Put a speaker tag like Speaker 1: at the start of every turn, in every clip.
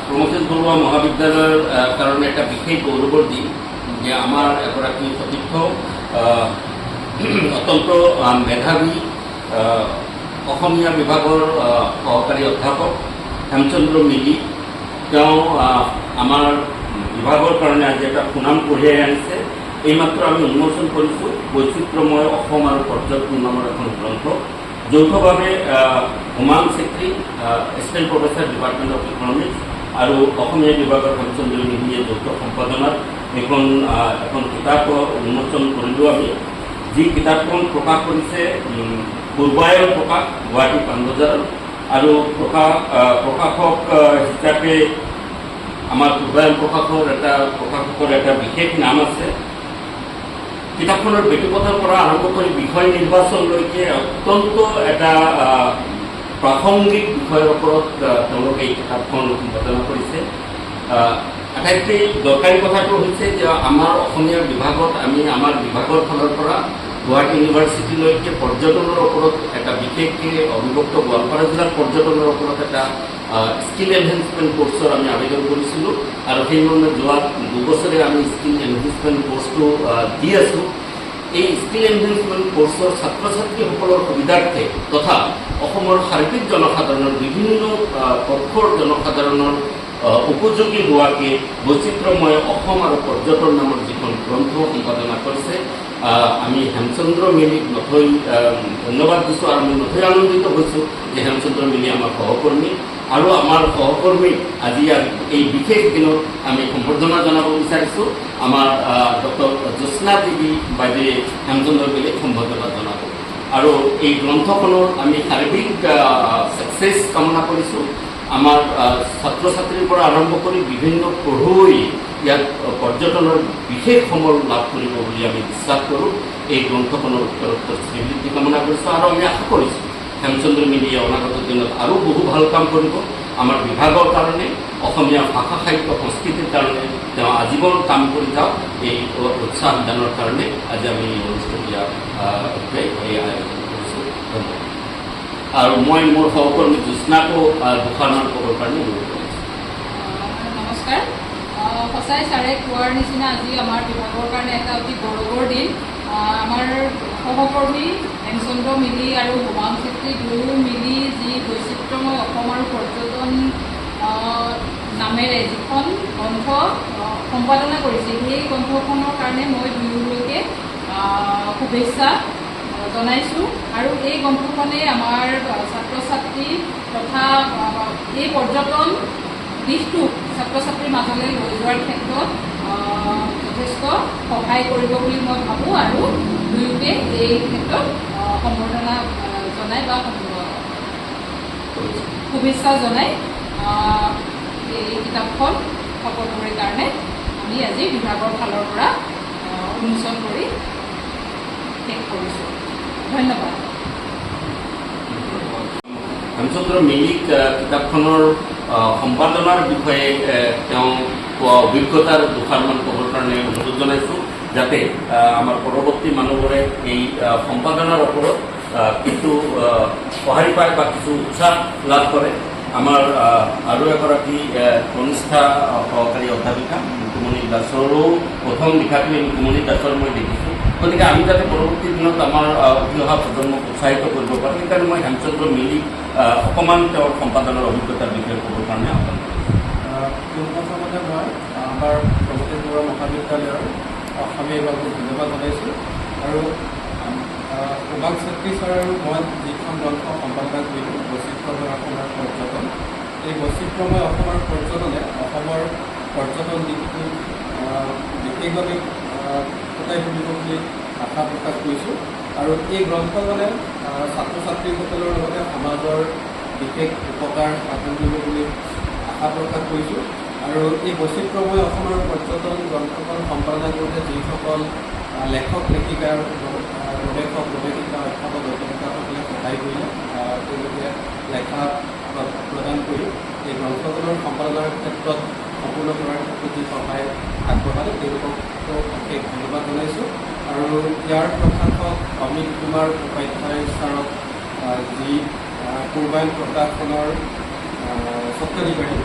Speaker 1: প্ৰমথেশ বৰুৱা মহাবিদ্যালয়ৰ কাৰণে এটা বিশেষ গৌৰৱৰ দিন যে আমাৰ এগৰাকী সতীৰ্থ অত্যন্ত মেধাৱী অসমীয়া বিভাগৰ সহকাৰী অধ্যাপক হেমচন্দ্ৰ মিলি তেওঁ আমাৰ বিভাগৰ কাৰণে আজি এটা সুনাম কঢ়িয়াই আনিছে। এইমাত্ৰ আমি উন্মোচন কৰিছোঁ বৈচিত্ৰ্যময় অসম আৰু পৰ্যটন নামৰ এখন গ্ৰন্থ। যৌথভাৱে Humayun Chhetri assistant professor department of economics আৰু অসমীয়া বিভাগৰ হেমচন্দ্ৰ মিলিয়ে যৌথ সম্পাদনাত এখন কিতাপ উন্মোচন কৰিলোঁ আমি। যি কিতাপখন প্ৰকাশ কৰিছে পূৰ্বায়ন প্ৰকাশ গুৱাহাটী পাণবজাৰ আৰু প্ৰকাশক হিচাপে আমাৰ পূৰ্বায়ন প্ৰকাশকৰ এটা বিশেষ নাম আছে। কিতাপখনৰ বেটুপথৰ পৰা আৰম্ভ কৰি বিষয় নিৰ্বাচনলৈকে অত্যন্ত এটা প্ৰাসংগিক বিষয়ৰ ওপৰত তেওঁলোকে এই কিতাপখন সম্পাদনা কৰিছে। আটাইতকৈ দৰকাৰী কথাটো হৈছে যে আমাৰ অসমীয়া বিভাগত আমি আমাৰ বিভাগৰ ফালৰ পৰা গুৱাহাটী ইউনিভাৰ্চিটিলৈকে পৰ্যটনৰ ওপৰত এটা বিশেষকৈ অবিভক্ত গোৱালপাৰা জিলাৰ পৰ্যটনৰ ওপৰত এটা স্কিল এনহেঞ্চমেণ্ট কোৰ্চৰ আমি আবেদন কৰিছিলোঁ আৰু সেইমৰ্মে যোৱা 2 বছৰে আমি স্কিল এনহেঞ্চমেণ্ট কোৰ্চটো দি আছোঁ। এই স্কিল এনহেঞ্চমেণ্ট কোৰ্চৰ ছাত্ৰ ছাত্ৰীসকলৰ সুবিধাৰ্থে তথা অসমৰ সাৰ্বিক জনসাধাৰণৰ বিভিন্ন পক্ষৰ জনসাধাৰণৰ উপযোগী হোৱাকে বৈচিত্ৰ্যময় অসম আৰু পৰ্যটন নামৰ যিখন গ্ৰন্থ সম্পাদনা কৰিছে আমি হেমচন্দ্ৰ মিলিক নথৈ ধন্যবাদ দিছোঁ আৰু আমি নথৈ আনন্দিত হৈছোঁ যে হেমচন্দ্ৰ মিলি আমাৰ সহকৰ্মী আৰু আমাৰ সহকৰ্মীক আজি এই বিশেষ দিনত আমি সম্বৰ্ধনা জনাব বিচাৰিছোঁ। আমাৰ ডক্টৰ জ্যোৎস্না দেৱী বাইদেৱে হেমচন্দ্ৰ মিলিক সম্বৰ্ধনা জনাব আৰু এই গ্ৰন্থখনৰ আমি সাৰ্বিক ছাকচেছ কামনা কৰিছোঁ। আমাৰ ছাত্ৰ ছাত্ৰীৰ পৰা আৰম্ভ কৰি বিভিন্ন পঢ়ুৱৈ ইয়াত পৰ্যটনৰ বিশেষ সমল লাভ কৰিব বুলি আমি বিশ্বাস কৰোঁ। এই গ্ৰন্থখনৰ উত্তৰোত্তৰ শ্ৰীবৃদ্ধি কামনা কৰিছোঁ আৰু আমি আশা কৰিছোঁ হেমচন্দ্ৰ মিলিয়ে অনাগত দিনত আৰু বহু ভাল কাম কৰিব আমাৰ বিভাগৰ কাৰণে, অসমীয়া ভাষা সাহিত্য সংস্কৃতিৰ কাৰণে তেওঁ আজীৱন কাম কৰি যাওক। এই উৎসাহ দানৰ কাৰণে আজি আমি এই অনুষ্ঠানীয় এই আয়োজন কৰিছোঁ। ধন্যবাদ। আৰু মই মোৰ সহকৰ্মী জ্যোৎস্নাকো দুখানৰ ক'বৰ কাৰণে অনুৰোধ কৰিছোঁ।
Speaker 2: নমস্কাৰ। সঁচাই ছাৰে কোৱাৰ নিচিনা আজি আমাৰ বিভাগৰ কাৰণে এটা অতি গৌৰৱৰ দিন। আমাৰ সহকৰ্মী হেমচন্দ্ৰ মিলি আৰু হুমায়ুন চেত্ৰী দুয়ো মিলি যি বৈচিত্ৰ্যময় অসম আৰু পৰ্যটন নামেৰে যিখন গ্ৰন্থ সম্পাদনা কৰিছে সেই গ্ৰন্থখনৰ কাৰণে মই দুয়োলৈকে শুভেচ্ছা জনাইছোঁ আৰু এই গ্ৰন্থখনে আমাৰ ছাত্ৰ ছাত্ৰী তথা এই পৰ্যটন দিশটো ছাত্ৰ ছাত্ৰীৰ মাজলৈ লৈ যোৱাৰ ক্ষেত্ৰত যথেষ্ট সহায় কৰিব বুলি মই ভাবোঁ আৰু দুয়োকে এই ক্ষেত্ৰত সম্বৰ্ধনা জনাই বা শুভেচ্ছা জনাই এই কিতাপখন সকলোৰে কাৰণে আমি আজি বিভাগৰ ফালৰ পৰা উন্মোচন কৰি শেষ কৰিছোঁ। ধন্যবাদ।
Speaker 1: হেমচন্দ্ৰ মিলিক কিতাপখনৰ সম্পাদনাৰ বিষয়ে তেওঁ কোৱা অভিজ্ঞতাৰ দুষাৰমান ক'বৰ কাৰণে অনুৰোধ জনাইছোঁ যাতে আমাৰ পৰৱৰ্তী মানুহবোৰে এই সম্পাদনাৰ ওপৰত কিছু সঁহাৰি পায় বা কিছু উৎসাহ লাভ কৰে। আমাৰ আৰু এগৰাকী কনিষ্ঠা সহকাৰী অধ্যাপিকা মুকুমণি দাসৰো প্ৰথম লিখাটো এই মুকুমণি দাসৰ মই দেখিছোঁ। গতিকে আমি যাতে পৰৱৰ্তী দিনত আমাৰ উঠি অহা প্ৰজন্মক উৎসাহিত কৰিব পাৰোঁ সেইকাৰণে মই হেমচন্দ্ৰ মিলিক অকণমান তেওঁৰ সম্পাদনাৰ অভিজ্ঞতাৰ বিষয়ে ক'বৰ কাৰণে আহ্বান কৰিছোঁ।
Speaker 3: প্ৰথমতে মই আমাৰ প্ৰমথেশ বৰুৱা মহাবিদ্যালয়ৰ অসমীয়া বিভাগক ধন্যবাদ জনাইছোঁ আৰু হুমায়ুন চেত্ৰী ছাৰ আৰু মই যিখন গ্ৰন্থ সম্পাদনা কৰিলোঁ বৈচিত্ৰ্যময় অসমৰ পৰ্যটন, এই বৈচিত্ৰ্যময় অসমৰ পৰ্যটনে অসমৰ পৰ্যটন দিশটো বিশেষভাৱে ফুটাই তুলিব বুলি আশা প্ৰকাশ কৰিছোঁ আৰু এই গ্ৰন্থখনে ছাত্ৰ ছাত্ৰীসকলৰ লগতে সমাজৰ বিশেষ উপকাৰ সাধন কৰিব বুলি আশা প্ৰকাশ কৰিছোঁ আৰু এই বৈচিত্ৰ্যময় অসমৰ পৰ্যটন গ্ৰন্থখন সম্পাদনা কৰোঁতে যিসকল লেখক লেখিকাৰ গৱেষক গৱেষিকা অধ্যাপক অধ্যাপিকাসকলে সহায় কৰিলে তেওঁলোকে লেখা প্ৰদান কৰি এই গ্ৰন্থখনৰ সম্পাদনাৰ ক্ষেত্ৰত সম্পূৰ্ণ কৰাৰ ক্ষেত্ৰত যি সহায় আগবঢ়ালে তেওঁলোকক অশেষ ধন্যবাদ জনাইছোঁ আৰু ইয়াৰ প্ৰশাসক অমিত কুমাৰ উপাধ্যায় ছাৰক যি পূৰ্বায়ন প্ৰকাশনৰ স্বত্বাধিকাৰী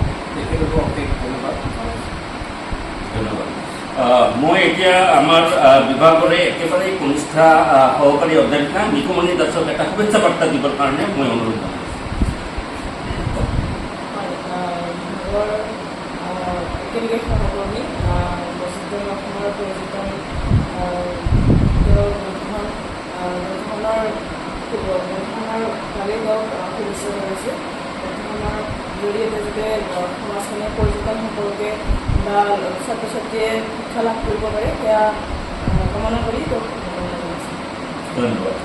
Speaker 1: মই এতিয়া আমাৰ বিভাগৰে একেবাৰে কনিষ্ঠা সহকাৰী অধ্যাপিকা নিকুমণি দাসক এটা শুভেচ্ছা বাৰ্তা দিবৰ কাৰণে মই অনুৰোধ জনাইছোঁ।
Speaker 4: বিভাগৰ একেলগে সহকৰ্মী বৈচিত্ৰ অসমৰ পৰ্যটন গ্ৰন্থখনৰ ভালেই হওক শুভেচ্ছা জনাইছোঁ। গ্ৰন্থখনৰ জৰিয়তে যাতে সমাজখনে পৰ্যটন সম্পৰ্কে বা ছাত্ৰ ছাত্ৰীয়ে শিক্ষা লাভ কৰিব পাৰে সেয়া কামনা কৰি তেওঁক ধন্যবাদ জনাইছোঁ।
Speaker 1: ধন্যবাদ।